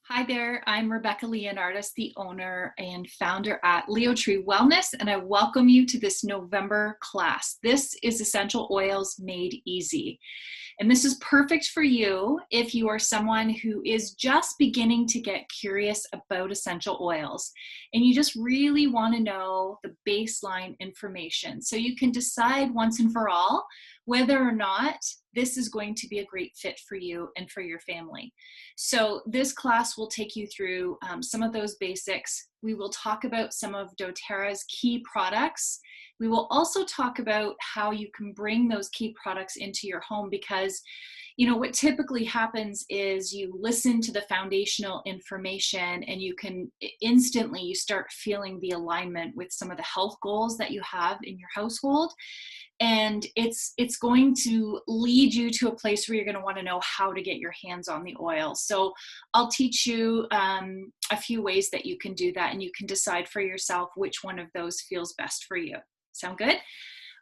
Hi there, I'm Rebecca Leonardis, the owner and founder at Leo Tree Wellness, and I welcome you to this November class. This is Essential Oils Made Easy. And this is perfect for you if you are someone who is just beginning to get curious about essential oils and you just really want to know the baseline information so you can decide once and for all whether or not this is going to be a great fit for you and for your family. So this class will take you through some of those basics. We will talk about some of doTERRA's key products. We will also talk about how you can bring those key products into your home because, what typically happens is you listen to the foundational information and you can instantly you start feeling the alignment with some of the health goals that you have in your household. And it's going to lead you to a place where you're going to want to know how to get your hands on the oil. So I'll teach you a few ways that you can do that, and you can decide for yourself which one of those feels best for you. Sound good?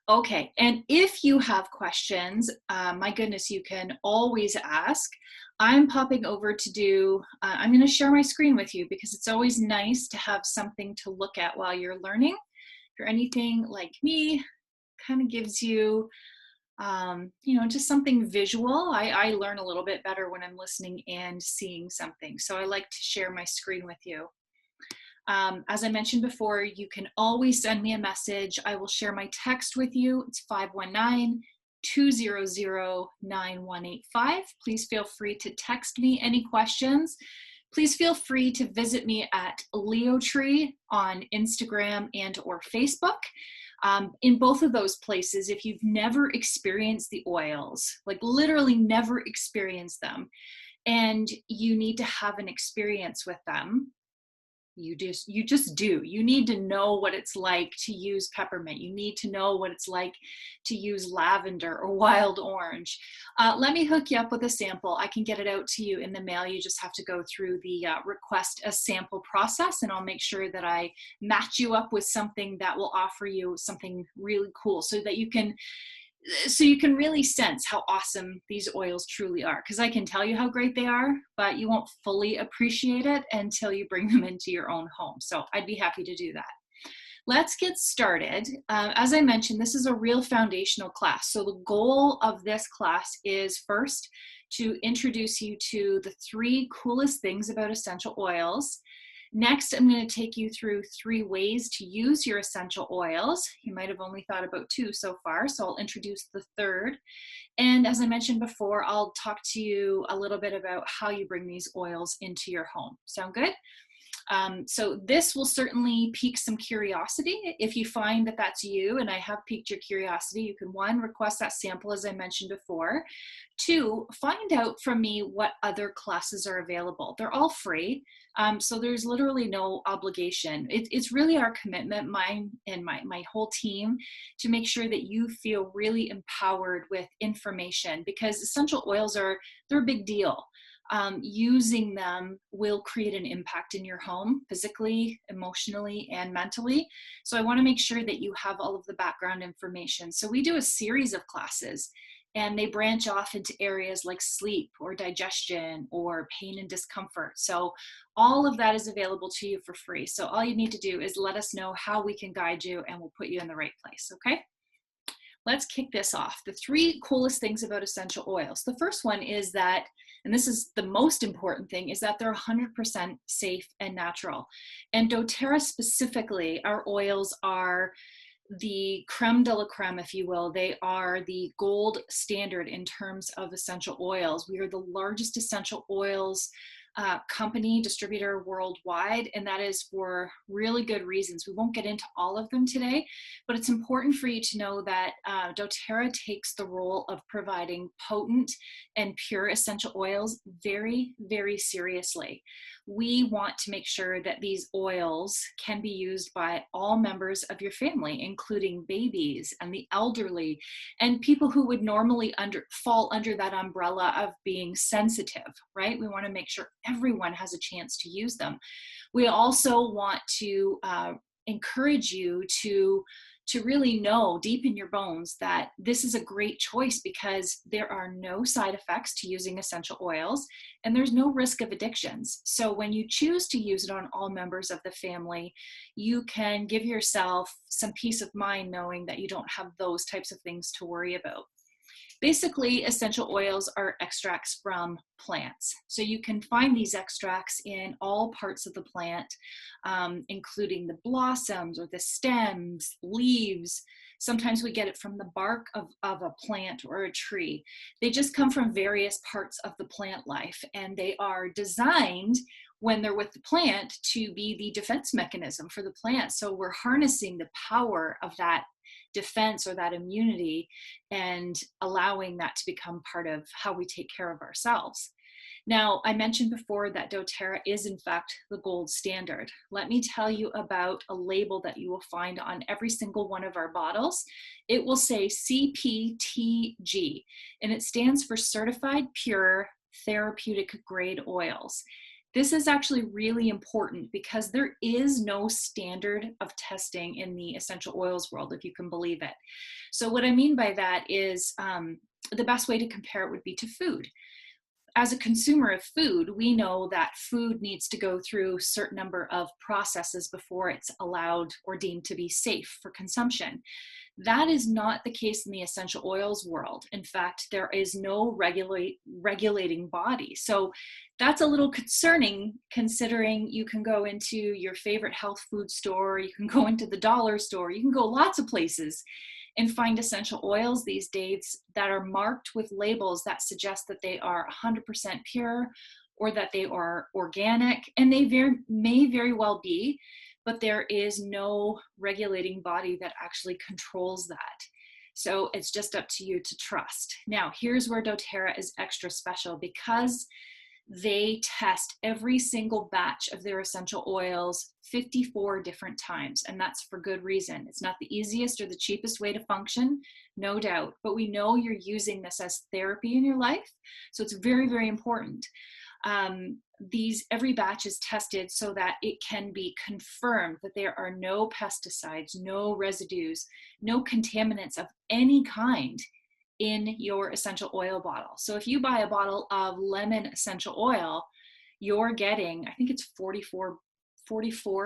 Okay, and if you have questions, my goodness, you can always ask. I'm popping over to I'm going to share my screen with you because it's always nice to have something to look at while you're learning. If you're anything like me, kind of gives you, just something visual. I learn a little bit better when I'm listening and seeing something. So I like to share my screen with you. As I mentioned before, you can always send me a message. I will share my text with you. It's 519-200-9185. Please feel free to text me any questions. Please feel free to visit me at Leotree on Instagram and or Facebook. In both of those places, if you've never experienced the oils, like literally never experienced them, and you need to have an experience with them, you just do. You need to know what it's like to use peppermint. You need to know what it's like to use lavender or wild orange. Let me hook you up with a sample. I can get it out to you in the mail. You just have to go through the request a sample process, and I'll make sure that I match you up with something that will offer you something really cool so you can really sense how awesome these oils truly are. Because I can tell you how great they are, but you won't fully appreciate it until you bring them into your own home. So I'd be happy to do that. Let's get started. As I mentioned, this is a real foundational class. So the goal of this class is first to introduce you to the 3 coolest things about essential oils. Next, I'm going to take you through 3 ways to use your essential oils. You might have only thought about 2 so far, so I'll introduce the 3rd. And as I mentioned before, I'll talk to you a little bit about how you bring these oils into your home. Sound good? So this will certainly pique some curiosity. If you find that that's you and I have piqued your curiosity, you can 1, request that sample as I mentioned before. 2, find out from me what other classes are available. They're all free, so there's literally no obligation. It's really our commitment, mine and my whole team, to make sure that you feel really empowered with information, because essential oils they're a big deal. Using them will create an impact in your home, physically, emotionally, and mentally. So I want to make sure that you have all of the background information. So we do a series of classes, and they branch off into areas like sleep or digestion or pain and discomfort. So all of that is available to you for free. So all you need to do is let us know how we can guide you, and we'll put you in the right place, okay? Let's kick this off. The 3 coolest things about essential oils. The first one is that, and this is the most important thing, is that they're 100% safe and natural. And doTERRA specifically, our oils are the creme de la creme, if you will. They are the gold standard in terms of essential oils. We are the largest essential oils company distributor worldwide, and that is for really good reasons. We won't get into all of them today, but it's important for you to know that doTERRA takes the role of providing potent and pure essential oils very, very seriously. We want to make sure that these oils can be used by all members of your family, including babies and the elderly and people who would normally fall under that umbrella of being sensitive, right? We want to make sure everyone has a chance to use them. We also want to encourage you to to really know deep in your bones that this is a great choice because there are no side effects to using essential oils and there's no risk of addictions. So when you choose to use it on all members of the family, you can give yourself some peace of mind knowing that you don't have those types of things to worry about. Basically, essential oils are extracts from plants. So you can find these extracts in all parts of the plant, including the blossoms or the stems, leaves. Sometimes we get it from the bark of a plant or a tree. They just come from various parts of the plant life, and they are designed when they're with the plant to be the defense mechanism for the plant. So we're harnessing the power of that defense or that immunity and allowing that to become part of how we take care of ourselves. Now, I mentioned before that doTERRA is in fact the gold standard. Let me tell you about a label that you will find on every single one of our bottles. It will say CPTG, and it stands for Certified Pure Therapeutic Grade Oils. This is actually really important because there is no standard of testing in the essential oils world, if you can believe it. So what I mean by that is the best way to compare it would be to food. As a consumer of food, we know that food needs to go through a certain number of processes before it's allowed or deemed to be safe for consumption. That is not the case in the essential oils world. In fact, there is no regulating body. So that's a little concerning, considering you can go into your favorite health food store, you can go into the dollar store, you can go lots of places and find essential oils these days that are marked with labels that suggest that they are 100% pure or that they are organic, and they may very well be, but there is no regulating body that actually controls that. So it's just up to you to trust. Now, here's where doTERRA is extra special because they test every single batch of their essential oils 54 different times, and that's for good reason. It's not the easiest or the cheapest way to function, no doubt, but we know you're using this as therapy in your life, so it's very, very important. Every batch is tested so that it can be confirmed that there are no pesticides, no residues, no contaminants of any kind in your essential oil bottle. So if you buy a bottle of lemon essential oil, you're getting, I think it's 44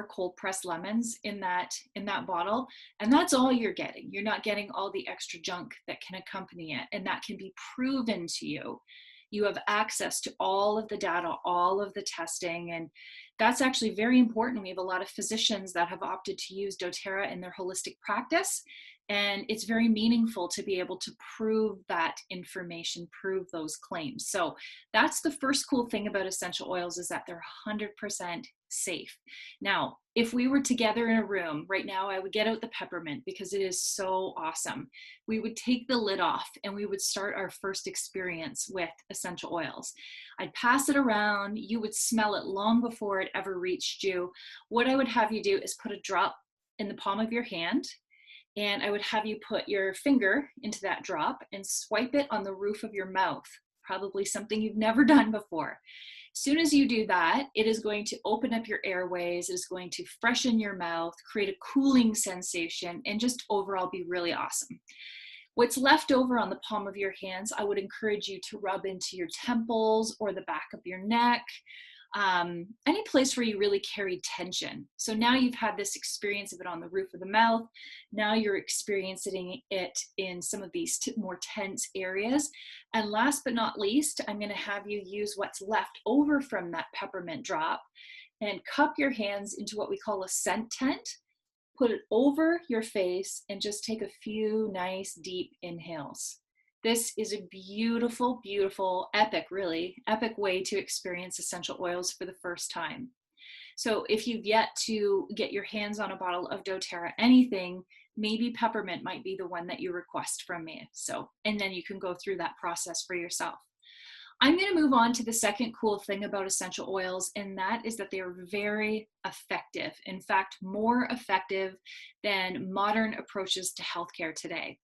cold pressed lemons in that bottle, and that's all you're getting. You're not getting all the extra junk that can accompany it, and that can be proven to you. You have access to all of the data, all of the testing, and that's actually very important. We have a lot of physicians that have opted to use doTERRA in their holistic practice, and it's very meaningful to be able to prove that information, prove those claims. So that's the first cool thing about essential oils, is that they're 100% safe. Now, if we were together in a room right now, I would get out the peppermint because it is so awesome. We would take the lid off and we would start our first experience with essential oils. I'd pass it around. You would smell it long before it ever reached you. What I would have you do is put a drop in the palm of your hand, and I would have you put your finger into that drop and swipe it on the roof of your mouth, probably something you've never done before. As soon as you do that, it is going to open up your airways, it is going to freshen your mouth, create a cooling sensation, and just overall be really awesome. What's left over on the palm of your hands, I would encourage you to rub into your temples or the back of your neck, any place where you really carry tension. So now you've had this experience of it on the roof of the mouth. Now you're experiencing it in some of these more tense areas. And last but not least, I'm going to have you use what's left over from that peppermint drop and cup your hands into what we call a scent tent. Put it over your face and just take a few nice deep inhales. This is a beautiful, beautiful, epic way to experience essential oils for the first time. So if you've yet to get your hands on a bottle of doTERRA anything, maybe peppermint might be the one that you request from me. And then you can go through that process for yourself. I'm going to move on to the second cool thing about essential oils, and that is that they are very effective. In fact, more effective than modern approaches to healthcare today.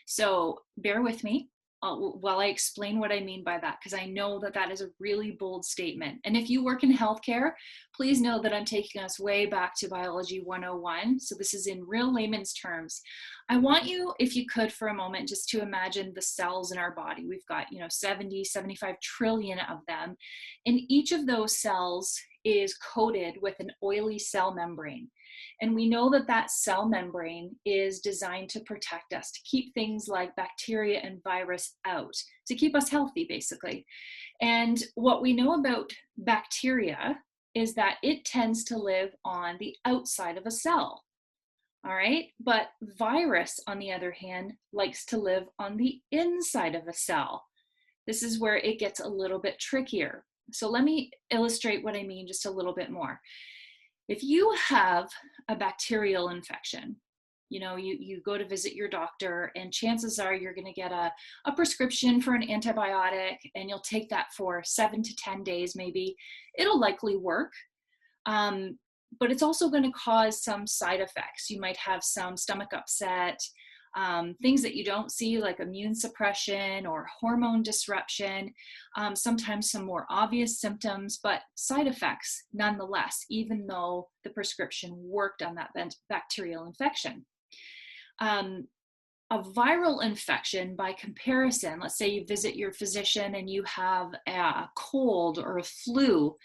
So bear with me. while I explain what I mean by that, because I know that that is a really bold statement. And if you work in healthcare, please know that I'm taking us way back to Biology 101. So this is in real layman's terms. I want you, if you could, for a moment, just to imagine the cells in our body. We've got, 70, 75 trillion of them. And each of those cells is coated with an oily cell membrane. And we know that that cell membrane is designed to protect us, to keep things like bacteria and virus out, to keep us healthy, basically. And what we know about bacteria is that it tends to live on the outside of a cell. All right. But virus, on the other hand, likes to live on the inside of a cell. This is where it gets a little bit trickier. So let me illustrate what I mean just a little bit more. If you have a bacterial infection, you go to visit your doctor, and chances are you're going to get a prescription for an antibiotic, and you'll take that for 7 to 10 days maybe. It'll likely work, but it's also going to cause some side effects. You might have some stomach upset, things that you don't see, like immune suppression or hormone disruption, sometimes some more obvious symptoms, but side effects nonetheless, even though the prescription worked on that bacterial infection. A viral infection, by comparison, let's say you visit your physician and you have a cold or a flu,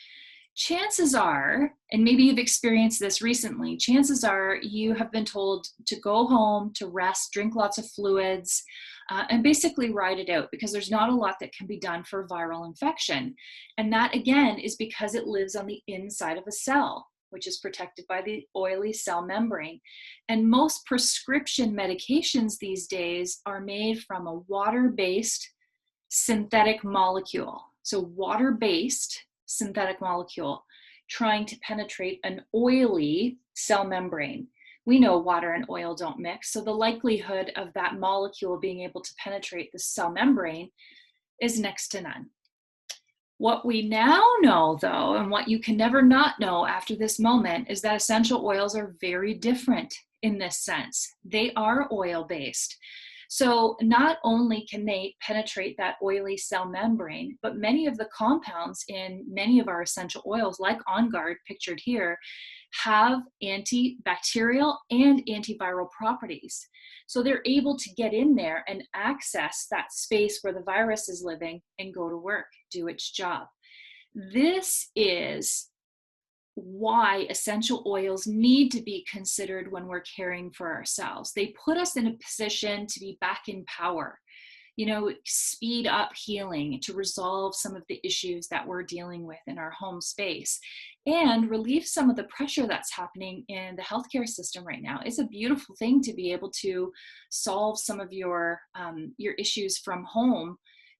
chances are, and maybe you've experienced this recently, chances are you have been told to go home, to rest, drink lots of fluids, and basically ride it out, because there's not a lot that can be done for viral infection. And that, again, is because it lives on the inside of a cell, which is protected by the oily cell membrane. And most prescription medications these days are made from a water-based synthetic molecule. So water-based synthetic molecule trying to penetrate an oily cell membrane. We know water and oil don't mix, so the likelihood of that molecule being able to penetrate the cell membrane is next to none. What we now know, though, and what you can never not know after this moment, is that essential oils are very different in this sense. They are oil-based. So not only can they penetrate that oily cell membrane, but many of the compounds in many of our essential oils, like On Guard, pictured here, have antibacterial and antiviral properties. So they're able to get in there and access that space where the virus is living and go to work, do its job. This is why essential oils need to be considered when we're caring for ourselves. They put us in a position to be back in power, speed up healing, to resolve some of the issues that we're dealing with in our home space, and relieve some of the pressure that's happening in the healthcare system right now. It's a beautiful thing to be able to solve some of your issues from home,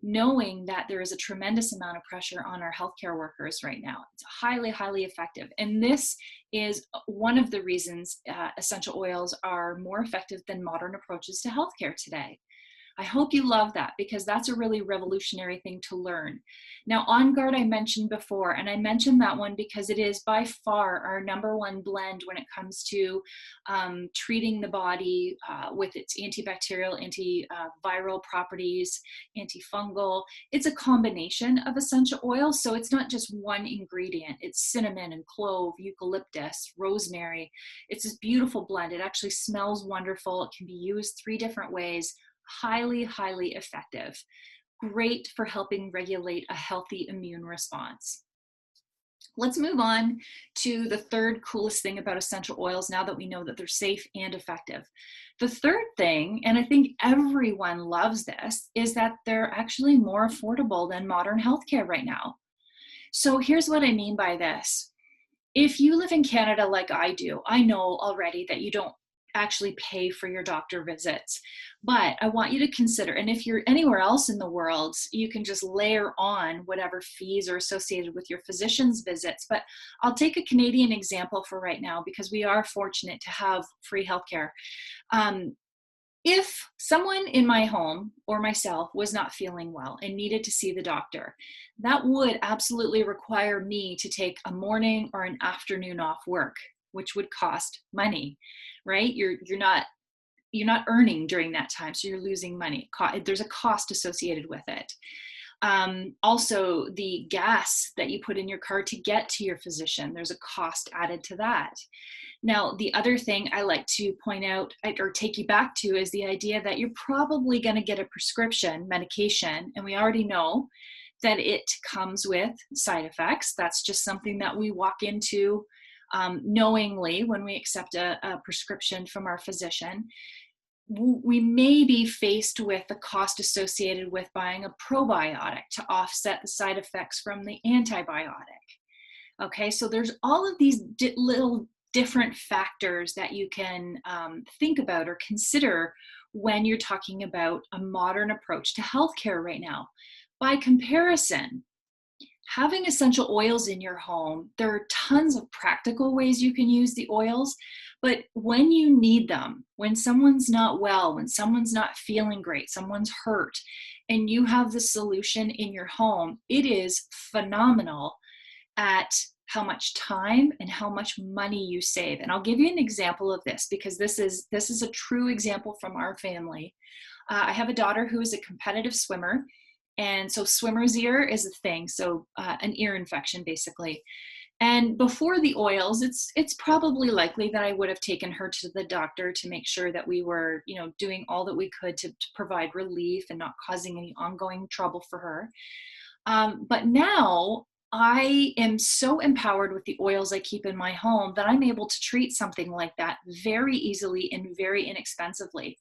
knowing that there is a tremendous amount of pressure on our healthcare workers right now. It's highly, highly effective. And this is one of the reasons essential oils are more effective than modern approaches to healthcare today. I hope you love that, because that's a really revolutionary thing to learn. Now, On Guard I mentioned before, and I mentioned that one because it is by far our #1 blend when it comes to treating the body with its antibacterial, antiviral properties, antifungal. It's a combination of essential oils, so it's not just one ingredient. It's cinnamon and clove, eucalyptus, rosemary. It's this beautiful blend. It actually smells wonderful. It can be used 3 different ways. Highly, highly effective. Great for helping regulate a healthy immune response. Let's move on to the third coolest thing about essential oils now that we know that they're safe and effective. The third thing, and I think everyone loves this, is that they're actually more affordable than modern healthcare right now. So here's what I mean by this. If you live in Canada like I do, I know already that you don't actually pay for your doctor visits. But I want you to consider, and if you're anywhere else in the world, you can just layer on whatever fees are associated with your physician's visits. But I'll take a Canadian example for right now, because we are fortunate to have free healthcare. If someone in my home or myself was not feeling well and needed to see the doctor, that would absolutely require me to take a morning or an afternoon off work, which would cost money, right? You're not earning during that time, so you're losing money. There's a cost associated with it. Also, the gas that you put in your car to get to your physician, there's a cost added to that. Now, the other thing I like to point out or take you back to is the idea that you're probably going to get a prescription medication, and we already know that it comes with side effects. That's just something that we walk into knowingly when we accept a prescription from our physician. We may be faced with the cost associated with buying a probiotic to offset the side effects from the antibiotic. Okay, so there's all of these little different factors that you can think about or consider when you're talking about a modern approach to healthcare right now. By comparison, having essential oils in your home, there are tons of practical ways you can use the oils, but when you need them, when someone's not well, when someone's not feeling great, someone's hurt, and you have the solution in your home, it is phenomenal at how much time and how much money you save. And I'll give you an example of this because this is a true example from our family. I have a daughter who is a competitive swimmer, and so swimmer's ear is a thing, so an ear infection basically. And before the oils, it's probably likely that I would have taken her to the doctor to make sure that we were, doing all that we could to provide relief and not causing any ongoing trouble for her. But now I am so empowered with the oils I keep in my home that I'm able to treat something like that very easily and very inexpensively.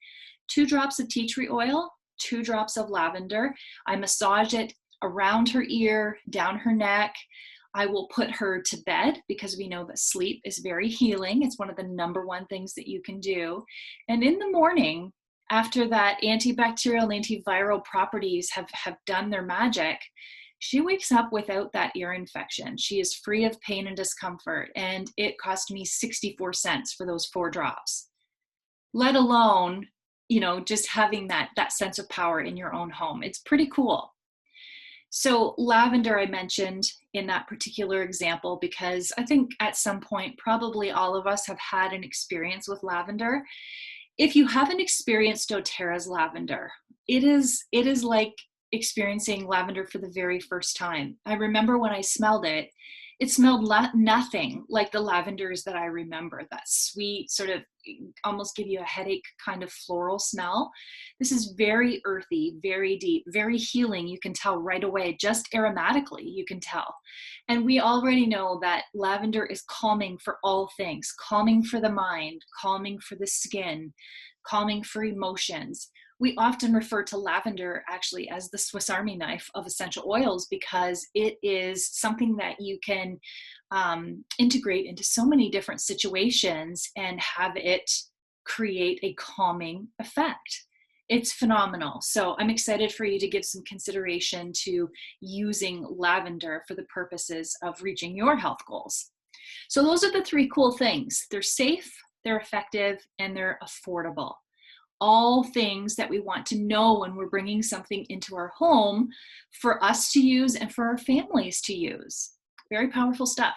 2 drops of tea tree oil, 2 drops of lavender. I massage it around her ear, down her neck. I will put her to bed because we know that sleep is very healing. It's one of the #1 things that you can do. And in the morning, after that antibacterial and antiviral properties have done their magic, she wakes up without that ear infection. She is free of pain and discomfort. And it cost me 64 cents for those 4 drops, let alone, just having that sense of power in your own home. It's pretty cool. So lavender I mentioned in that particular example because I think at some point probably all of us have had an experience with lavender. If you haven't experienced doTERRA's lavender, it is like experiencing lavender for the very first time. I remember when I smelled it, it smelled nothing like the lavenders that I remember, that sweet sort of almost give you a headache kind of floral smell. This is very earthy, very deep, very healing. You can tell right away, just aromatically, you can tell. And we already know that lavender is calming for all things, calming for the mind, calming for the skin, calming for emotions. We often refer to lavender actually as the Swiss Army knife of essential oils because it is something that you can integrate into so many different situations and have it create a calming effect. It's phenomenal. So I'm excited for you to give some consideration to using lavender for the purposes of reaching your health goals. So those are the 3 cool things. They're safe, they're effective, and they're affordable. All things that we want to know when we're bringing something into our home for us to use and for our families to use. Very powerful stuff.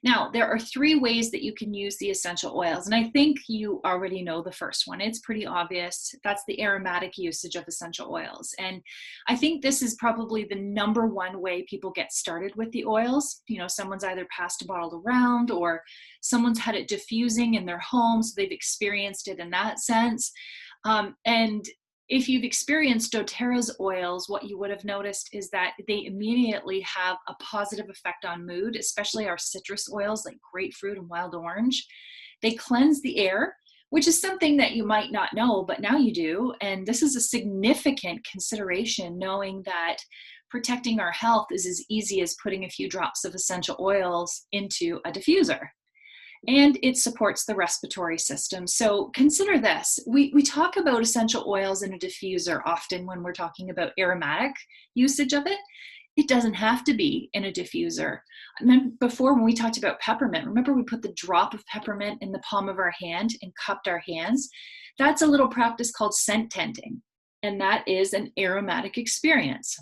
Now, there are 3 ways that you can use the essential oils, and I think you already know the first one. It's pretty obvious. That's the aromatic usage of essential oils. And I think this is probably the #1 way people get started with the oils. Someone's either passed a bottle around or someone's had it diffusing in their home, so they've experienced it in that sense. And if you've experienced doTERRA's oils, what you would have noticed is that they immediately have a positive effect on mood, especially our citrus oils like grapefruit and wild orange. They cleanse the air, which is something that you might not know, but now you do. And this is a significant consideration, knowing that protecting our health is as easy as putting a few drops of essential oils into a diffuser. And it supports the respiratory system. So consider this. We talk about essential oils in a diffuser often when we're talking about aromatic usage of it. It doesn't have to be in a diffuser. And then before, when we talked about peppermint, remember we put the drop of peppermint in the palm of our hand and cupped our hands? That's a little practice called scent tenting, and that is an aromatic experience.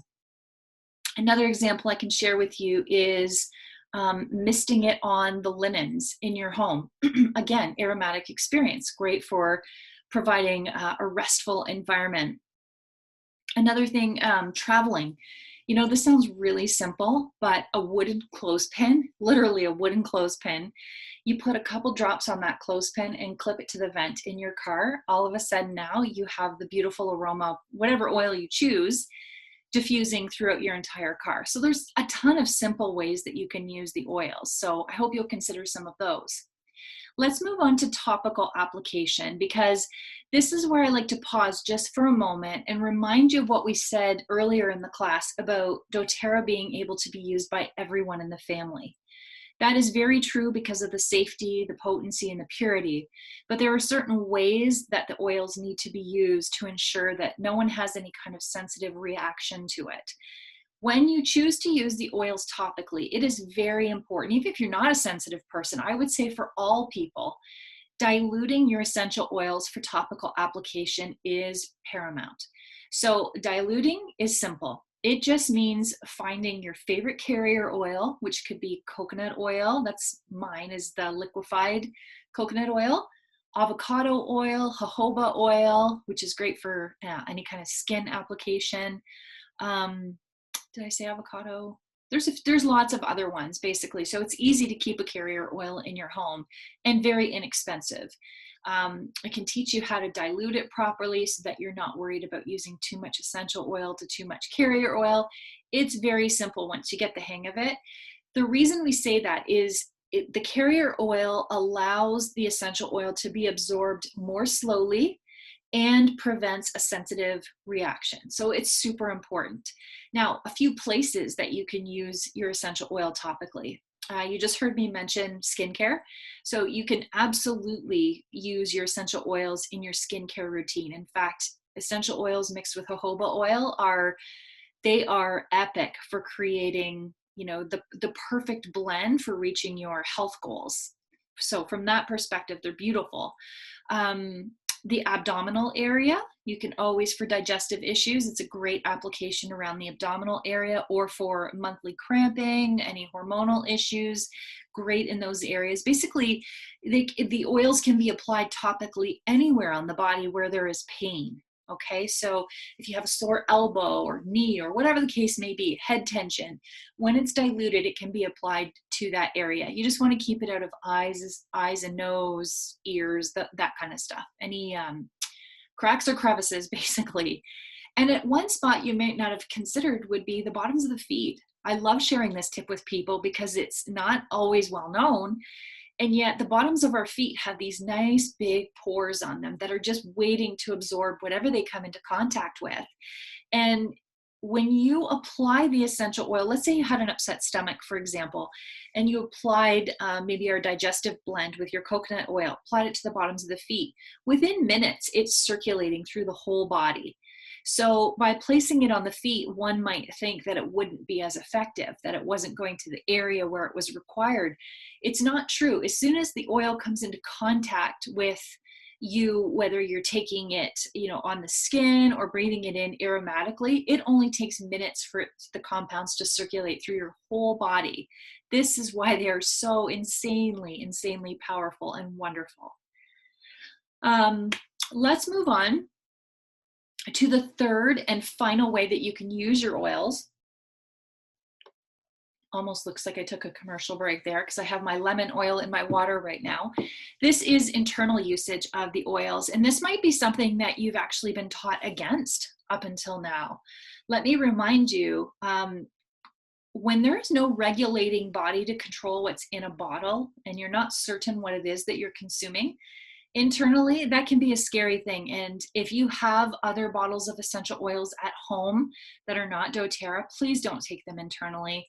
Another example I can share with you is misting it on the linens in your home. Again, aromatic experience, great for providing a restful environment. Another thing, traveling. You know, this sounds really simple, but a wooden clothespin, literally a wooden clothespin, you put a couple drops on that clothespin and clip it to the vent in your car. All of a sudden now you have the beautiful aroma, whatever oil you choose, diffusing throughout your entire car. So there's a ton of simple ways that you can use the oils. So I hope you'll consider some of those. Let's move on to topical application, because this is where I like to pause just for a moment and remind you of what we said earlier in the class about doTERRA being able to be used by everyone in the family. That is very true because of the safety, the potency, and the purity, but there are certain ways that the oils need to be used to ensure that no one has any kind of sensitive reaction to it. When you choose to use the oils topically, it is very important, even if you're not a sensitive person, I would say for all people, diluting your essential oils for topical application is paramount. So diluting is simple. It just means finding your favorite carrier oil, which could be coconut oil. That's mine, is the liquefied coconut oil, avocado oil, jojoba oil, which is great for any kind of skin application. Did I say avocado? There's lots of other ones basically. So it's easy to keep a carrier oil in your home and very inexpensive. I can teach you how to dilute it properly so that you're not worried about using too much essential oil to too much carrier oil. It's very simple once you get the hang of it. The reason we say that is the carrier oil allows the essential oil to be absorbed more slowly and prevents a sensitive reaction. So it's super important. Now, a few places that you can use your essential oil topically. You just heard me mention skincare. So you can absolutely use your essential oils in your skincare routine. In fact, essential oils mixed with jojoba oil are epic for creating, you know, the perfect blend for reaching your health goals. So from that perspective, they're beautiful. The abdominal area, you can always, for digestive issues, it's a great application around the abdominal area, or for monthly cramping, any hormonal issues, great in those areas. Basically, the oils can be applied topically anywhere on the body where there is pain. Okay, so if you have a sore elbow or knee or whatever the case may be, head tension, when it's diluted, it can be applied to that area. You just want to keep it out of eyes and nose, ears, that kind of stuff. Any cracks or crevices, basically. And at one spot you may not have considered would be the bottoms of the feet. I love sharing this tip with people because it's not always well known. And yet the bottoms of our feet have these nice big pores on them that are just waiting to absorb whatever they come into contact with. And when you apply the essential oil, let's say you had an upset stomach, for example, and you applied maybe our digestive blend with your coconut oil, applied it to the bottoms of the feet, within minutes, it's circulating through the whole body. So by placing it on the feet, one might think that it wouldn't be as effective, that it wasn't going to the area where it was required. It's not true. As soon as the oil comes into contact with you, whether you're taking it, you know, on the skin or breathing it in aromatically, it only takes minutes for the compounds to circulate through your whole body. This is why they are so insanely powerful and wonderful. Let's move on to the third and final way that you can use your oils. Almost looks like I took a commercial break there because I have my lemon oil in my water right now. This is internal usage of the oils, and this might be something that you've actually been taught against up until now. Let me remind you, when there's no regulating body to control what's in a bottle and you're not certain what it is that you're consuming, internally, that can be a scary thing. And if you have other bottles of essential oils at home that are not doTERRA, please don't take them internally.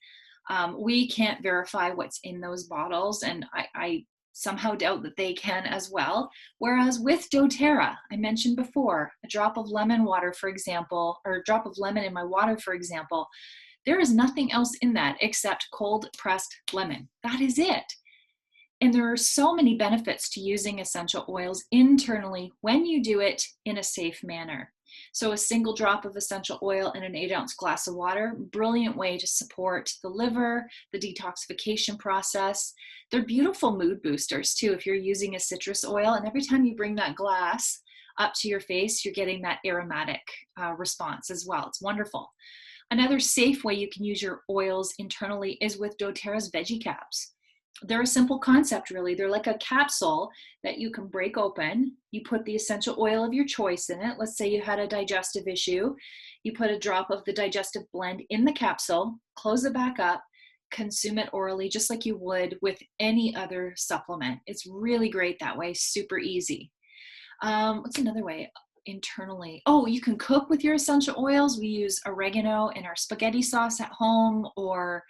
We can't verify what's in those bottles, and I somehow doubt that they can as well. Whereas with doTERRA, I mentioned before, a drop of lemon water, for example, or a drop of lemon in my water, for example, there is nothing else in that except cold pressed lemon. That is it. And there are so many benefits to using essential oils internally when you do it in a safe manner. So a single drop of essential oil in an 8-ounce glass of water, brilliant way to support the liver, the detoxification process. They're beautiful mood boosters too if you're using a citrus oil. And every time you bring that glass up to your face, you're getting that aromatic response as well. It's wonderful. Another safe way you can use your oils internally is with doTERRA's veggie caps. They're a simple concept, really. They're like a capsule that you can break open. You put the essential oil of your choice in it. Let's say you had a digestive issue. You put a drop of the digestive blend in the capsule, close it back up, consume it orally just like you would with any other supplement. It's really great that way, super easy. What's another way? Internally. Oh, you can cook with your essential oils. We use oregano in our spaghetti sauce at home, or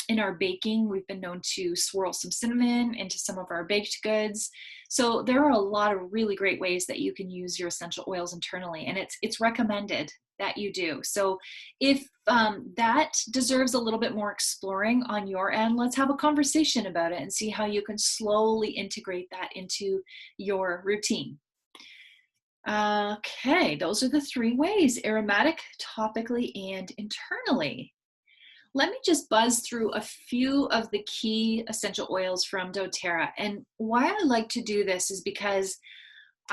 in our baking, we've been known to swirl some cinnamon into some of our baked goods. So there are a lot of really great ways that you can use your essential oils internally, and it's recommended that you do. So if that deserves a little bit more exploring on your end, let's have a conversation about it and see how you can slowly integrate that into your routine. Okay, those are the 3 ways: aromatic, topically, and internally. Let me just buzz through a few of the key essential oils from doTERRA. And why I like to do this is because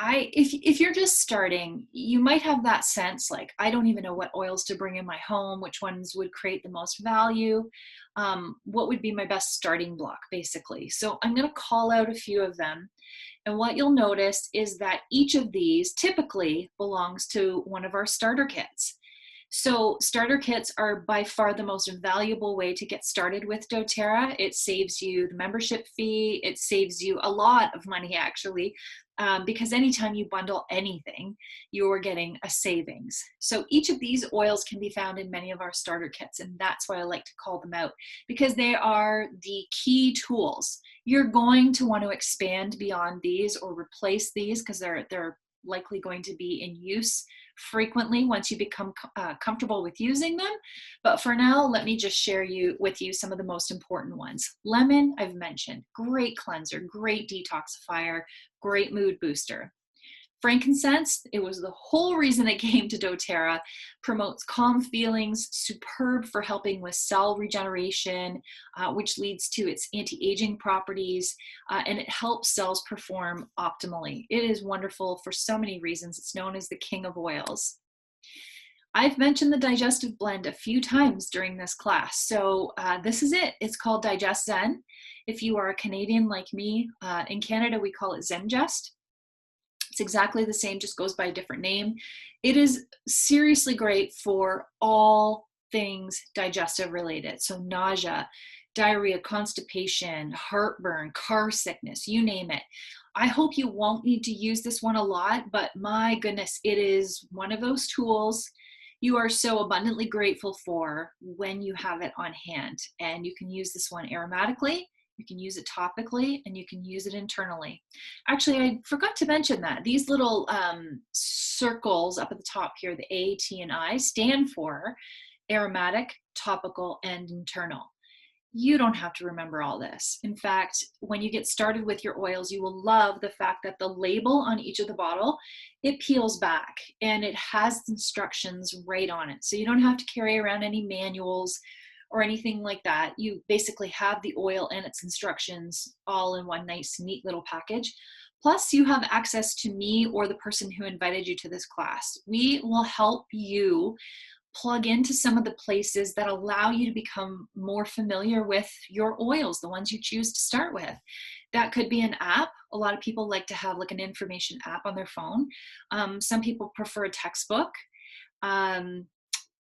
if you're just starting, you might have that sense like, I don't even know what oils to bring in my home, which ones would create the most value, what would be my best starting block, basically. So I'm going to call out a few of them. And what you'll notice is that each of these typically belongs to one of our starter kits. So starter kits are by far the most valuable way to get started with doTERRA. It saves you the membership fee. It saves you a lot of money, actually, because anytime you bundle anything, you're getting a savings. So each of these oils can be found in many of our starter kits, and that's why I like to call them out, because they are the key tools. You're going to want to expand beyond these or replace these because they're likely going to be in use frequently once you become comfortable with using them. But for now, let me just share with you some of the most important ones. Lemon, I've mentioned, great cleanser, great detoxifier, great mood booster. Frankincense, it was the whole reason it came to doTERRA, promotes calm feelings, superb for helping with cell regeneration, which leads to its anti-aging properties, and it helps cells perform optimally. It is wonderful for so many reasons. It's known as the king of oils. I've mentioned the digestive blend a few times during this class, so this is it. It's called Digest Zen. If you are a Canadian like me, in Canada we call it Zengest. It's exactly the same, just goes by a different name. It is seriously great for all things digestive related. So nausea, diarrhea, constipation, heartburn, car sickness, you name it. I hope you won't need to use this one a lot, but my goodness, it is one of those tools you are so abundantly grateful for when you have it on hand. And you can use this one aromatically, you can use it topically, and you can use it internally. Actually, I forgot to mention that these little circles up at the top here, the A, T, and I, stand for aromatic, topical, and internal. You don't have to remember all this. In fact, when you get started with your oils, you will love the fact that the label on each of the bottle, it peels back and it has instructions right on it. So you don't have to carry around any manuals or anything like that. You basically have the oil and its instructions all in one nice, neat little package. Plus, you have access to me or the person who invited you to this class. We will help you plug into some of the places that allow you to become more familiar with your oils, the ones you choose to start with. That could be an app. A lot of people like to have like an information app on their phone. Some people prefer a textbook.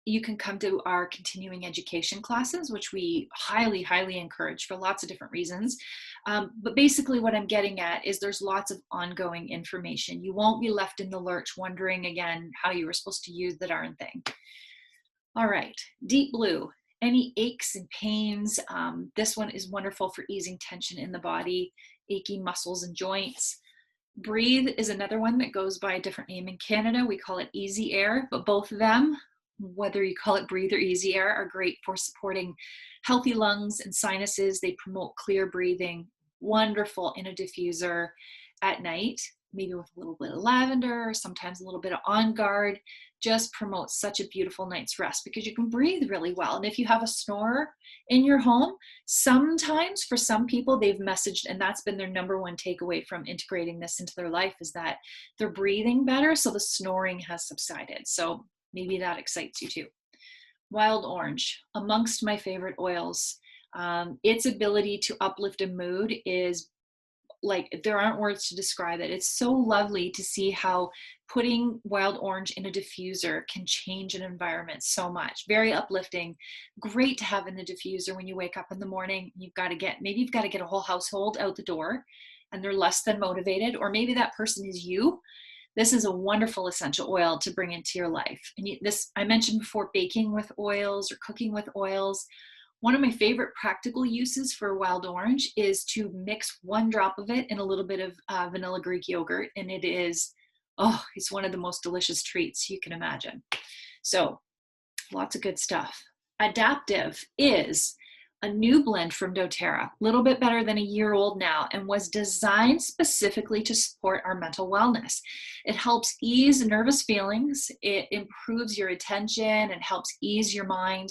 You can come to our continuing education classes, which we highly, highly encourage for lots of different reasons. But basically what I'm getting at is there's lots of ongoing information. You won't be left in the lurch wondering again how you were supposed to use the darn thing. All right, Deep Blue, any aches and pains. This one is wonderful for easing tension in the body, achy muscles and joints. Breathe is another one that goes by a different name in Canada. We call it Easy Air, but both of them, whether you call it Breathe or Easy Air, are great for supporting healthy lungs and sinuses. They promote clear breathing, wonderful in a diffuser at night. maybe with a little bit of lavender, sometimes a little bit of On Guard, just promotes such a beautiful night's rest because you can breathe really well. And if you have a snorer in your home, sometimes for some people they've messaged, and that's been their number one takeaway from integrating this into their life, is that they're breathing better, so the snoring has subsided. So maybe that excites you too. Wild orange, amongst my favorite oils. Its ability to uplift a mood is like, there aren't words to describe it. It's so lovely to see how putting wild orange in a diffuser can change an environment so much. Very uplifting, great to have in the diffuser when you wake up in the morning. Maybe you've got to get a whole household out the door and they're less than motivated, or maybe that person is you. This is a wonderful essential oil to bring into your life. And I mentioned before, baking with oils or cooking with oils. One of my favorite practical uses for wild orange is to mix 1 drop of it in a little bit of vanilla Greek yogurt. And it's one of the most delicious treats you can imagine. So lots of good stuff. Adaptive is a new blend from doTERRA, a little bit better than a year old now, and was designed specifically to support our mental wellness. It helps ease nervous feelings. It improves your attention and helps ease your mind.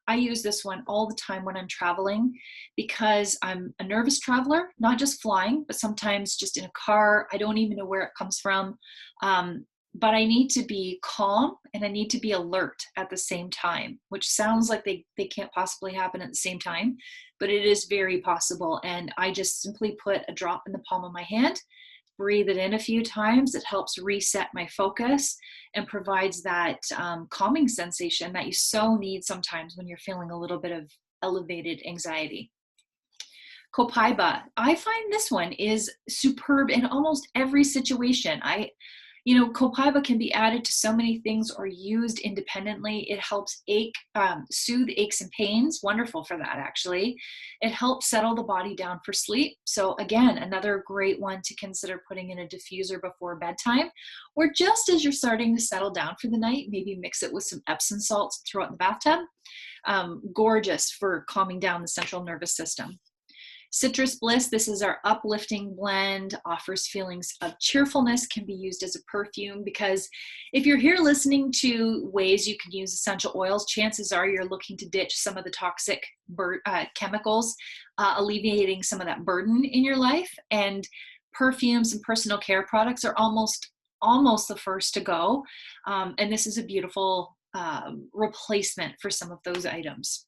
I use this one all the time when I'm traveling because I'm a nervous traveler, not just flying, but sometimes just in a car. I don't even know where it comes from. But I need to be calm and I need to be alert at the same time, which sounds like they can't possibly happen at the same time, but it is very possible. And I just simply put a drop in the palm of my hand, breathe it in a few times. It helps reset my focus and provides that calming sensation that you so need sometimes when you're feeling a little bit of elevated anxiety. Copaiba, I find this one is superb in almost every situation. Copaiba can be added to so many things or used independently. It helps soothe aches and pains. Wonderful for that, actually. It helps settle the body down for sleep. So again, another great one to consider putting in a diffuser before bedtime, or just as you're starting to settle down for the night, maybe mix it with some Epsom salts, throw it in the bathtub. Gorgeous for calming down the central nervous system. Citrus Bliss, this is our uplifting blend, offers feelings of cheerfulness, can be used as a perfume, because if you're here listening to ways you can use essential oils, chances are you're looking to ditch some of the toxic chemicals, alleviating some of that burden in your life. And perfumes and personal care products are almost the first to go. And this is a beautiful replacement for some of those items.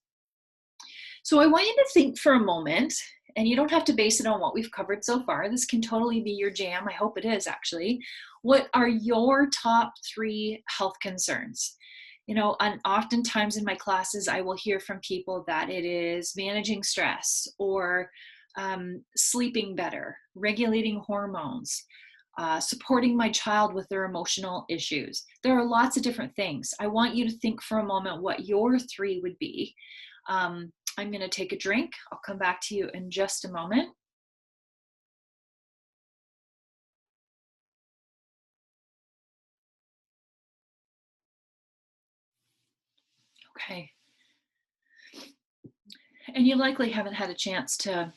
So I want you to think for a moment, and you don't have to base it on what we've covered so far. This can totally be your jam. I hope it is, actually. What are your top 3 health concerns? And oftentimes in my classes, I will hear from people that it is managing stress or sleeping better, regulating hormones, supporting my child with their emotional issues. There are lots of different things. I want you to think for a moment what your 3 would be. I'm going to take a drink. I'll come back to you in just a moment. Okay. And you likely haven't had a chance to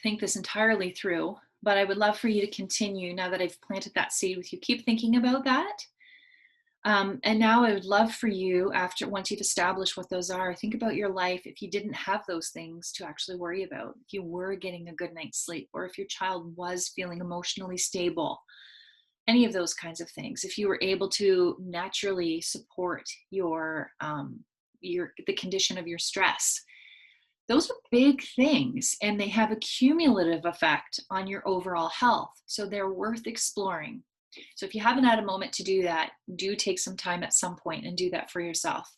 think this entirely through, but I would love for you to continue now that I've planted that seed with you. Keep thinking about that. And now I would love for you, once you've established what those are, think about your life if you didn't have those things to actually worry about, if you were getting a good night's sleep, or if your child was feeling emotionally stable, any of those kinds of things. If you were able to naturally support the condition of your stress. Those are big things, and they have a cumulative effect on your overall health. So they're worth exploring. So if you haven't had a moment to do that, do take some time at some point and do that for yourself.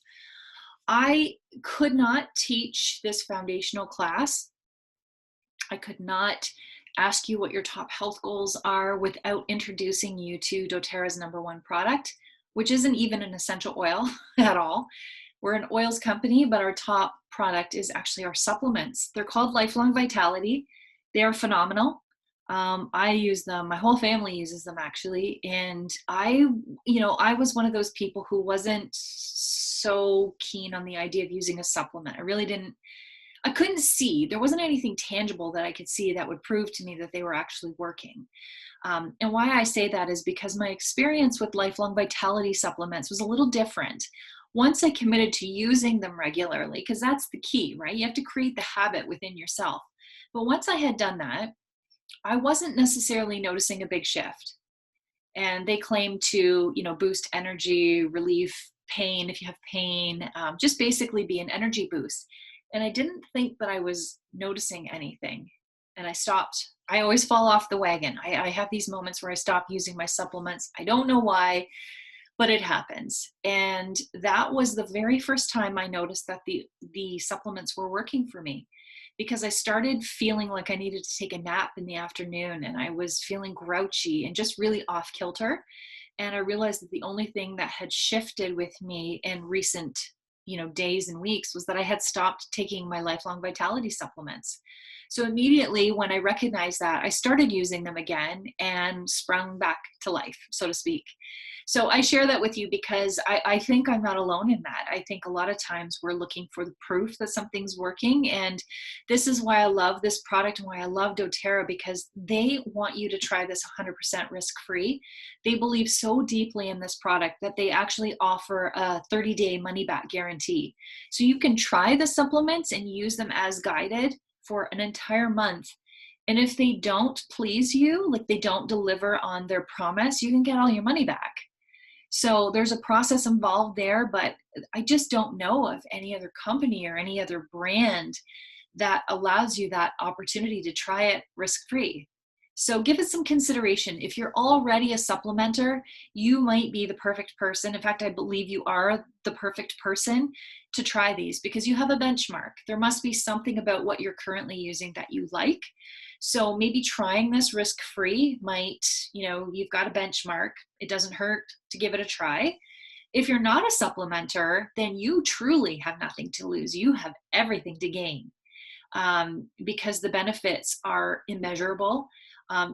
I could not teach this foundational class. I could not ask you what your top health goals are without introducing you to doTERRA's #1 product, which isn't even an essential oil at all. We're an oils company, but our top product is actually our supplements. They're called Lifelong Vitality. They are phenomenal. I use them. My whole family uses them, actually. And I was one of those people who wasn't so keen on the idea of using a supplement. I I couldn't see, there wasn't anything tangible that I could see that would prove to me that they were actually working. And why I say that is because my experience with Lifelong Vitality supplements was a little different. Once I committed to using them regularly, because that's the key, right? You have to create the habit within yourself. But once I had done that, I wasn't necessarily noticing a big shift. And they claim to, boost energy, relieve pain if you have pain, just basically be an energy boost. And I didn't think that I was noticing anything. And I stopped. I always fall off the wagon. I have these moments where I stop using my supplements. I don't know why, but it happens. And that was the very first time I noticed that the supplements were working for me, because I started feeling like I needed to take a nap in the afternoon, and I was feeling grouchy and just really off kilter. And I realized that the only thing that had shifted with me in recent, days and weeks was that I had stopped taking my Lifelong Vitality supplements. So immediately when I recognized that, I started using them again and sprung back to life, so to speak. So I share that with you because I think I'm not alone in that. I think a lot of times we're looking for the proof that something's working. And this is why I love this product and why I love doTERRA, because they want you to try this 100% risk-free. They believe so deeply in this product that they actually offer a 30-day money-back guarantee. So you can try the supplements and use them as guided for an entire month. And if they don't please you, like they don't deliver on their promise, you can get all your money back. So there's a process involved there, but I just don't know of any other company or any other brand that allows you that opportunity to try it risk-free. So give it some consideration. If you're already a supplementer, you might be the perfect person. In fact, I believe you are the perfect person to try these because you have a benchmark. There must be something about what you're currently using that you like. So maybe trying this risk-free might, you've got a benchmark. It doesn't hurt to give it a try. If you're not a supplementer, then you truly have nothing to lose. You have everything to gain because the benefits are immeasurable.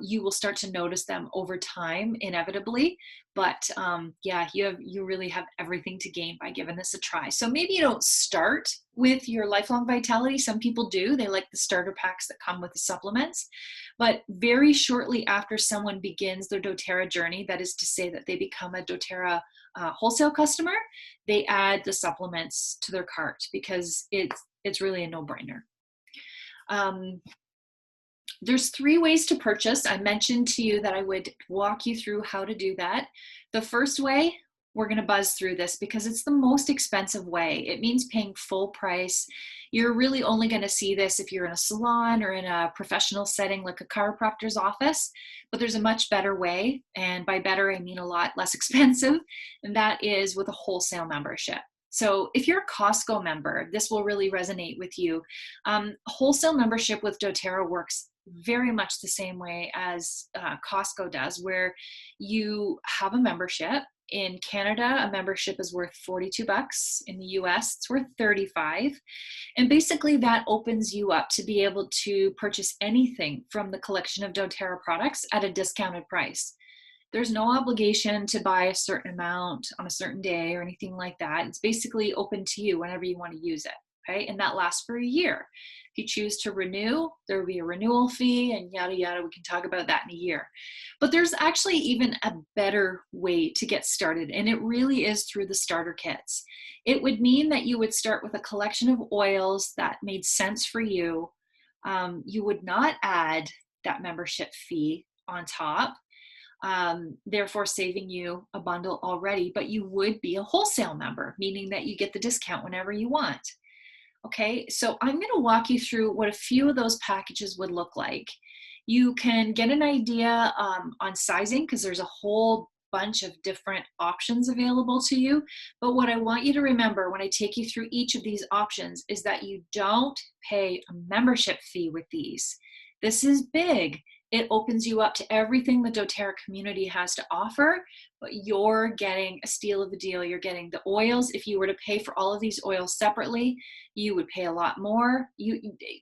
You will start to notice them over time, inevitably. But you really have everything to gain by giving this a try. So maybe you don't start with your Lifelong Vitality. Some people do. They like the starter packs that come with the supplements. But very shortly after someone begins their doTERRA journey, that is to say that they become a doTERRA wholesale customer, they add the supplements to their cart because it's really a no-brainer. There's 3 ways to purchase. I mentioned to you that I would walk you through how to do that. The first way, we're going to buzz through this because it's the most expensive way. It means paying full price. You're really only going to see this if you're in a salon or in a professional setting like a chiropractor's office, but there's a much better way. And by better, I mean a lot less expensive, and that is with a wholesale membership. So if you're a Costco member, this will really resonate with you. Wholesale membership with doTERRA works very much the same way as Costco does, where you have a membership. In Canada, a membership is worth $42. In the US, it's worth $35. And basically that opens you up to be able to purchase anything from the collection of doTERRA products at a discounted price. There's no obligation to buy a certain amount on a certain day or anything like that. It's basically open to you whenever you want to use it, okay? And that lasts for a year. If you choose to renew, there will be a renewal fee and yada, yada. We can talk about that in a year. But there's actually even a better way to get started, and it really is through the starter kits. It would mean that you would start with a collection of oils that made sense for you. You would not add that membership fee on top, therefore saving you a bundle already, but you would be a wholesale member, meaning that you get the discount whenever you want. Okay, so I'm going to walk you through what a few of those packages would look like. You can get an idea on sizing because there's a whole bunch of different options available to you. But what I want you to remember when I take you through each of these options is that you don't pay a membership fee with these. This is big. It opens you up to everything the doTERRA community has to offer, but you're getting a steal of a deal. You're getting the oils. If you were to pay for all of these oils separately, you would pay a lot more.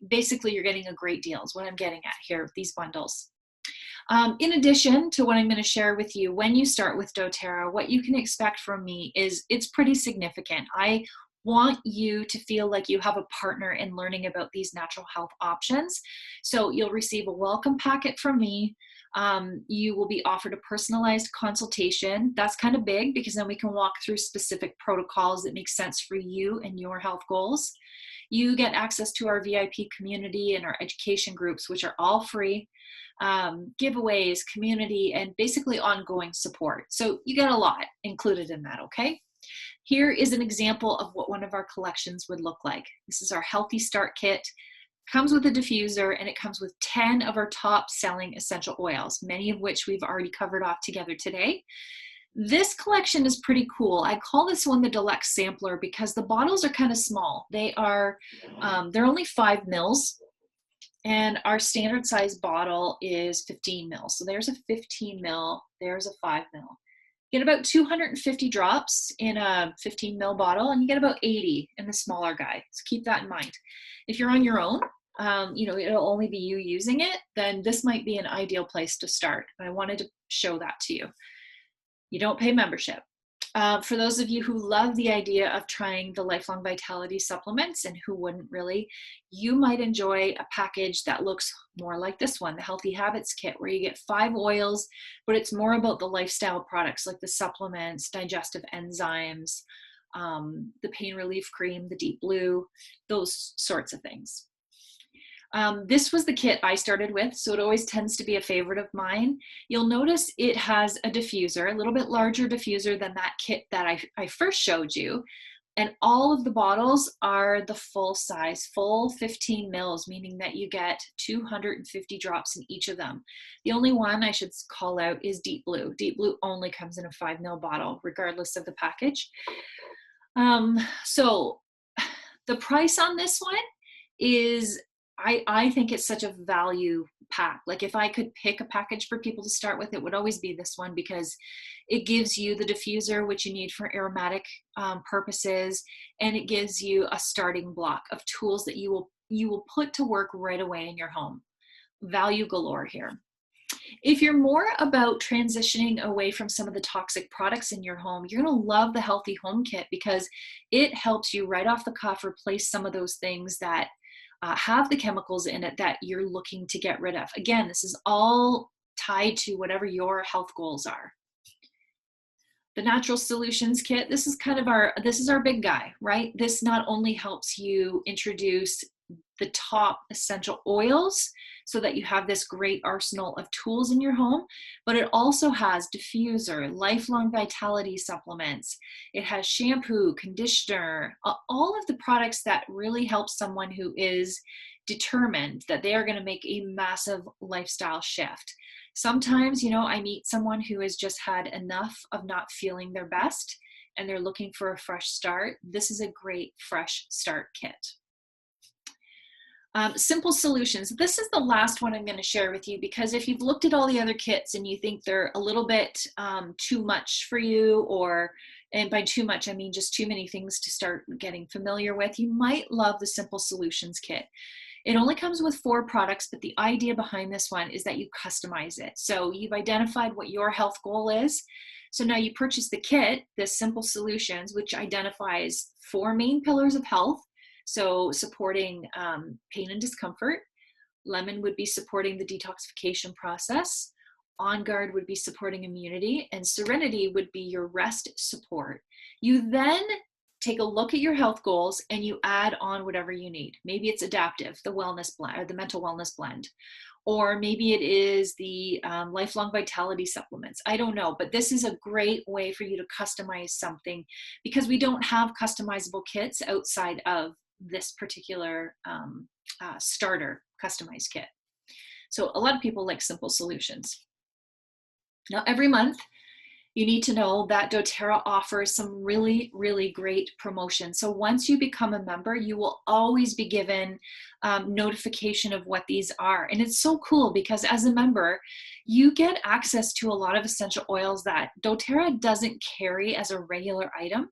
Basically, you're getting a great deal is what I'm getting at here with these bundles. In addition to what I'm going to share with you, when you start with doTERRA, what you can expect from me is it's pretty significant. I want you to feel like you have a partner in learning about these natural health options. So you'll receive a welcome packet from me. You will be offered a personalized consultation. That's kind of big because then we can walk through specific protocols that make sense for you and your health goals. You get access to our VIP community and our education groups, which are all free, giveaways, community, and basically ongoing support. So you get a lot included in that, okay? Here is an example of what one of our collections would look like. This is our Healthy Start Kit. Comes with a diffuser, and it comes with 10 of our top selling essential oils, many of which we've already covered off together today. This collection is pretty cool. I call this one the Deluxe Sampler because the bottles are kind of small. They're only 5 mils, and our standard size bottle is 15 mils. So there's a 15 mil, there's a 5 mil. You get about 250 drops in a 15 mil bottle, and you get about 80 in the smaller guy. So keep that in mind. If you're on your own, it'll only be you using it, then this might be an ideal place to start. I wanted to show that to you. You don't pay membership. For those of you who love the idea of trying the Lifelong Vitality supplements, and who wouldn't really, you might enjoy a package that looks more like this one, the Healthy Habits Kit, where you get 5 oils, but it's more about the lifestyle products like the supplements, digestive enzymes, the pain relief cream, the Deep Blue, those sorts of things. This was the kit I started with, so it always tends to be a favorite of mine. You'll notice it has a diffuser, a little bit larger diffuser than that kit that I first showed you. And all of the bottles are the full size, full 15 mils, meaning that you get 250 drops in each of them. The only one I should call out is Deep Blue. Deep Blue only comes in a 5 mil bottle, regardless of the package. So the price on this one is, I think it's such a value pack. Like if I could pick a package for people to start with, it would always be this one, because it gives you the diffuser, which you need for aromatic purposes, and it gives you a starting block of tools that you will put to work right away in your home. Value galore here. If you're more about transitioning away from some of the toxic products in your home, you're going to love the Healthy Home Kit, because it helps you right off the cuff replace some of those things that have the chemicals in it that you're looking to get rid of. Again, this is all tied to whatever your health goals are. The Natural Solutions Kit, this is our big guy, right? This not only helps you introduce the top essential oils so that you have this great arsenal of tools in your home, but it also has diffuser, lifelong vitality supplements. It has shampoo, conditioner, all of the products that really help someone who is determined that they are going to make a massive lifestyle shift. Sometimes, I meet someone who has just had enough of not feeling their best and they're looking for a fresh start. This is a great fresh start kit. Simple Solutions. This is the last one I'm going to share with you, because if you've looked at all the other kits and you think they're a little bit too much for you, and by too much I mean just too many things to start getting familiar with, you might love the Simple Solutions kit. It only comes with 4 products, but the idea behind this one is that you customize it. So you've identified what your health goal is. So now you purchase the kit, this Simple Solutions, which identifies 4 main pillars of health. So supporting pain and discomfort. Lemon would be supporting the detoxification process. On Guard would be supporting immunity. And Serenity would be your rest support. You then take a look at your health goals and you add on whatever you need. Maybe it's adaptive, the wellness blend, or the mental wellness blend. Or maybe it is the lifelong vitality supplements. I don't know, but this is a great way for you to customize something, because we don't have customizable kits outside of this particular starter customized kit. So a lot of people like Simple Solutions. Now, every month, you need to know that doTERRA offers some really, really great promotions. So once you become a member, you will always be given notification of what these are. And it's so cool, because as a member, you get access to a lot of essential oils that doTERRA doesn't carry as a regular item.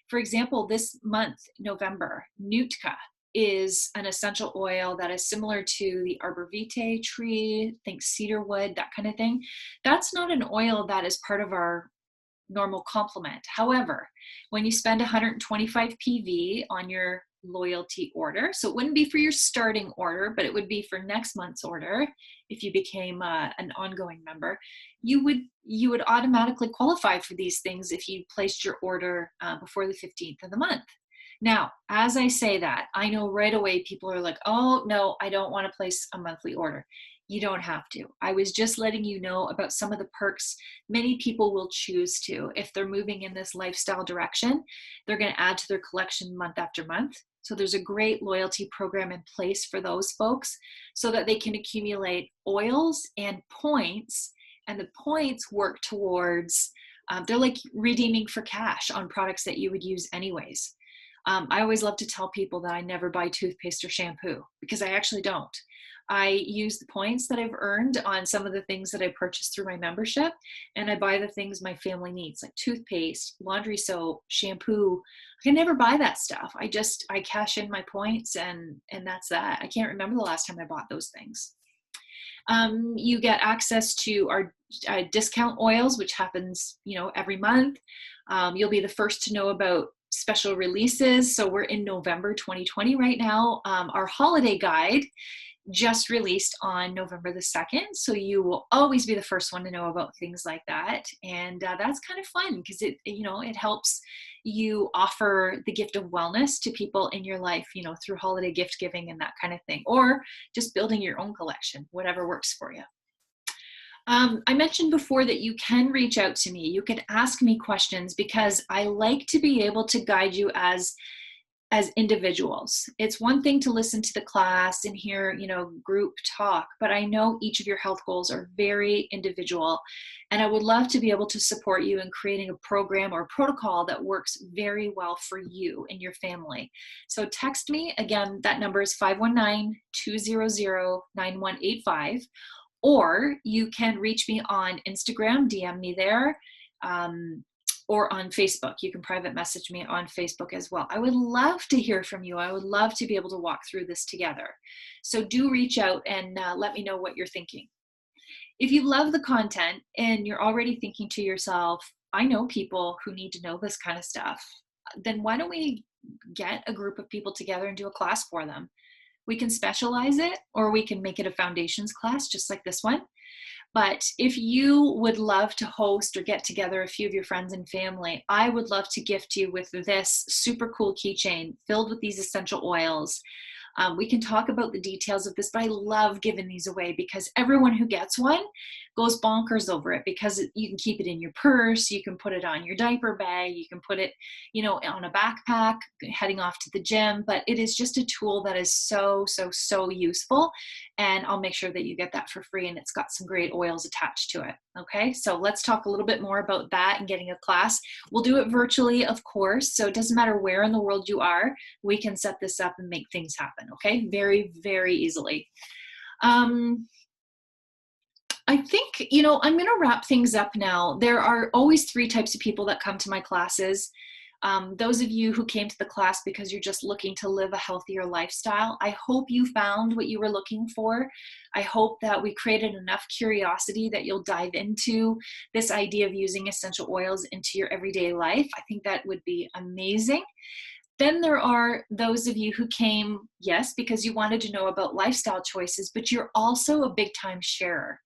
For example, this month, November, Nootka is an essential oil that is similar to the Arbor Vitae tree, think cedar wood, that kind of thing. That's not an oil that is part of our normal complement. However, when you spend 125 PV on your loyalty order, so it wouldn't be for your starting order, but it would be for next month's order if you became an ongoing member, you would automatically qualify for these things if you placed your order before the 15th of the month. Now, as I say that, I know right away people are like, oh no, I don't want to place a monthly order. You don't have to. I was just letting you know about some of the perks many people will choose to. If they're moving in this lifestyle direction, they're going to add to their collection month after month. So there's a great loyalty program in place for those folks so that they can accumulate oils and points, and the points work towards, they're like redeeming for cash on products that you would use anyways. I always love to tell people that I never buy toothpaste or shampoo because I actually don't. I use the points that I've earned on some of the things that I purchase through my membership, and I buy the things my family needs, like toothpaste, laundry soap, shampoo. I can never buy that stuff. I cash in my points, and that's that. I can't remember the last time I bought those things. You get access to our discount oils, which happens, every month. You'll be the first to know about special releases. So we're in November 2020 right now. Our holiday guide just released on November the 2nd. So you will always be the first one to know about things like that. And that's kind of fun because it helps you offer the gift of wellness to people in your life, through holiday gift giving and that kind of thing, or just building your own collection, whatever works for you. I mentioned before that you can reach out to me. You can ask me questions because I like to be able to guide you as individuals. It's one thing to listen to the class and hear, group talk, but I know each of your health goals are very individual. And I would love to be able to support you in creating a program or a protocol that works very well for you and your family. So text me. Again, that number is 519-200-9185. Or you can reach me on Instagram, DM me there, or on Facebook. You can private message me on Facebook as well. I would love to hear from you. I would love to be able to walk through this together. So do reach out and let me know what you're thinking. If you love the content and you're already thinking to yourself, I know people who need to know this kind of stuff, then why don't we get a group of people together and do a class for them? We can specialize it, or we can make it a foundations class, just like this one. But if you would love to host or get together a few of your friends and family, I would love to gift you with this super cool keychain filled with these essential oils. We can talk about the details of this, but I love giving these away because everyone who gets one goes bonkers over it because you can keep it in your purse, you can put it on your diaper bag, you can put it, on a backpack heading off to the gym, but it is just a tool that is so, so, so useful. And I'll make sure that you get that for free, and it's got some great oils attached to it. Okay, so let's talk a little bit more about that and getting a class. We'll do it virtually, of course, so it doesn't matter where in the world you are, we can set this up and make things happen, okay? Very, very easily. I think, I'm going to wrap things up now. There are always 3 types of people that come to my classes. Those of you who came to the class because you're just looking to live a healthier lifestyle, I hope you found what you were looking for. I hope that we created enough curiosity that you'll dive into this idea of using essential oils into your everyday life. I think that would be amazing. Then there are those of you who came, yes, because you wanted to know about lifestyle choices, but you're also a big time sharer.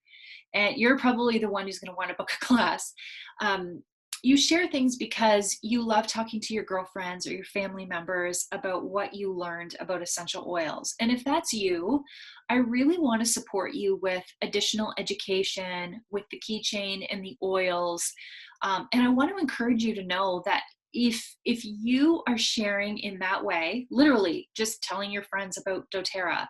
And you're probably the one who's going to want to book a class. You share things because you love talking to your girlfriends or your family members about what you learned about essential oils. And if that's you, I really want to support you with additional education, with the keychain and the oils. And I want to encourage you to know that if you are sharing in that way, literally just telling your friends about doTERRA,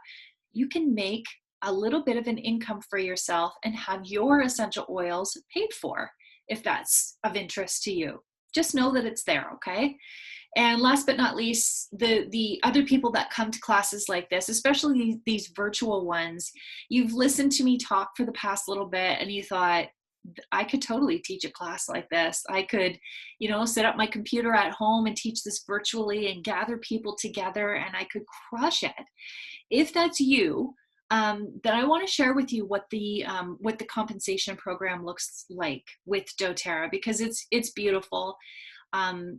you can make a little bit of an income for yourself and have your essential oils paid for, if that's of interest to you. Just know that it's there, okay? And last but not least, the other people that come to classes like this, especially these virtual ones, you've listened to me talk for the past little bit and you thought, I could totally teach a class like this. I could, set up my computer at home and teach this virtually and gather people together and I could crush it. If that's you, that I want to share with you what the compensation program looks like with doTERRA, because it's beautiful.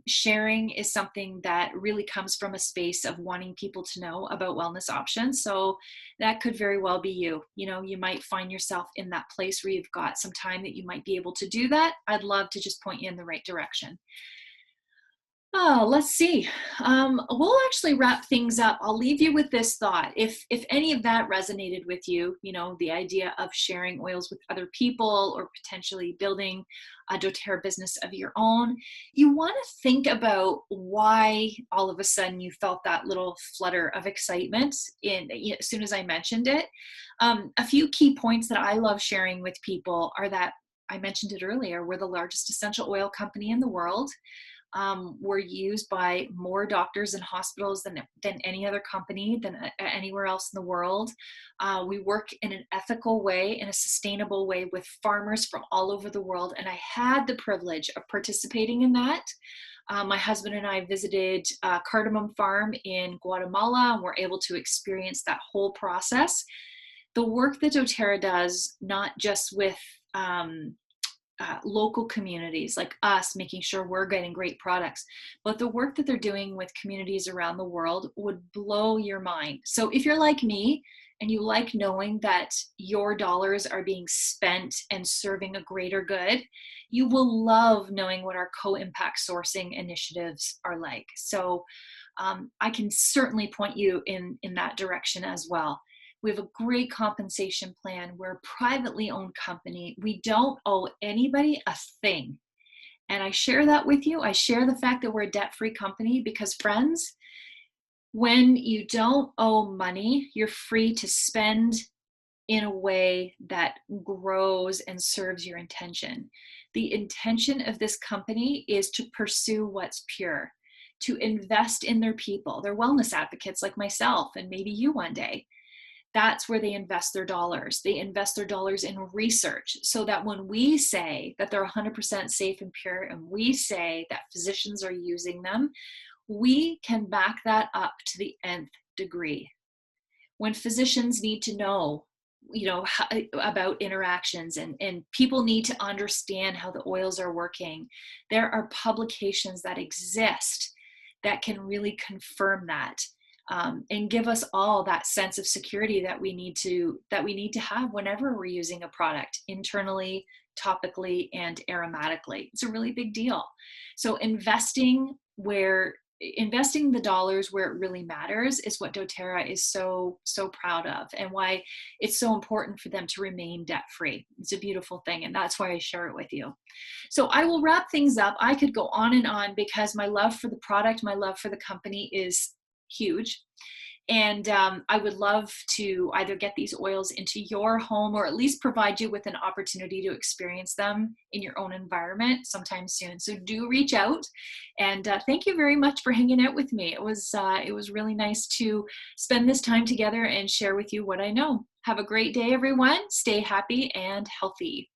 Sharing is something that really comes from a space of wanting people to know about wellness options. So that could very well be you. You know, you might find yourself in that place where you've got some time that you might be able to do that. I'd love to just point you in the right direction. Oh, let's see. We'll actually wrap things up. I'll leave you with this thought. If any of that resonated with you, you know, the idea of sharing oils with other people or potentially building a doTERRA business of your own, you want to think about why all of a sudden you felt that little flutter of excitement as soon as I mentioned it. A few key points that I love sharing with people are that I mentioned it earlier. We're the largest essential oil company in the world. We're used by more doctors and hospitals than any other company, than anywhere else in the world. We work in an ethical way, in a sustainable way with farmers from all over the world. And I had the privilege of participating in that. My husband and I visited Cardamom Farm in Guatemala and were able to experience that whole process. The work that doTERRA does, not just with local communities like us, making sure we're getting great products, but the work that they're doing with communities around the world would blow your mind. So if you're like me and you like knowing that your dollars are being spent and serving a greater good, you will love knowing what our co-impact sourcing initiatives are like. So I can certainly point you in that direction as well. We have a great compensation plan. We're a privately owned company. We don't owe anybody a thing. And I share that with you. I share the fact that we're a debt-free company because, friends, when you don't owe money, you're free to spend in a way that grows and serves your intention. The intention of this company is to pursue what's pure, to invest in their people. They're wellness advocates like myself and maybe you one day. That's where they invest their dollars. They invest their dollars in research so that when we say that they're 100% safe and pure, and we say that physicians are using them, we can back that up to the nth degree. When physicians need to know, about interactions and people need to understand how the oils are working, there are publications that exist that can really confirm that. And give us all that sense of security that we need to have whenever we're using a product internally, topically, and aromatically. It's a really big deal. So investing the dollars where it really matters is what doTERRA is so proud of, and why it's so important for them to remain debt-free. It's a beautiful thing, and that's why I share it with you. So I will wrap things up. I could go on and on because my love for the product, my love for the company is huge. And I would love to either get these oils into your home or at least provide you with an opportunity to experience them in your own environment sometime soon. So do reach out, and thank you very much for hanging out with me. It was really nice to spend this time together and share with you what I know. Have a great day, everyone. Stay happy and healthy.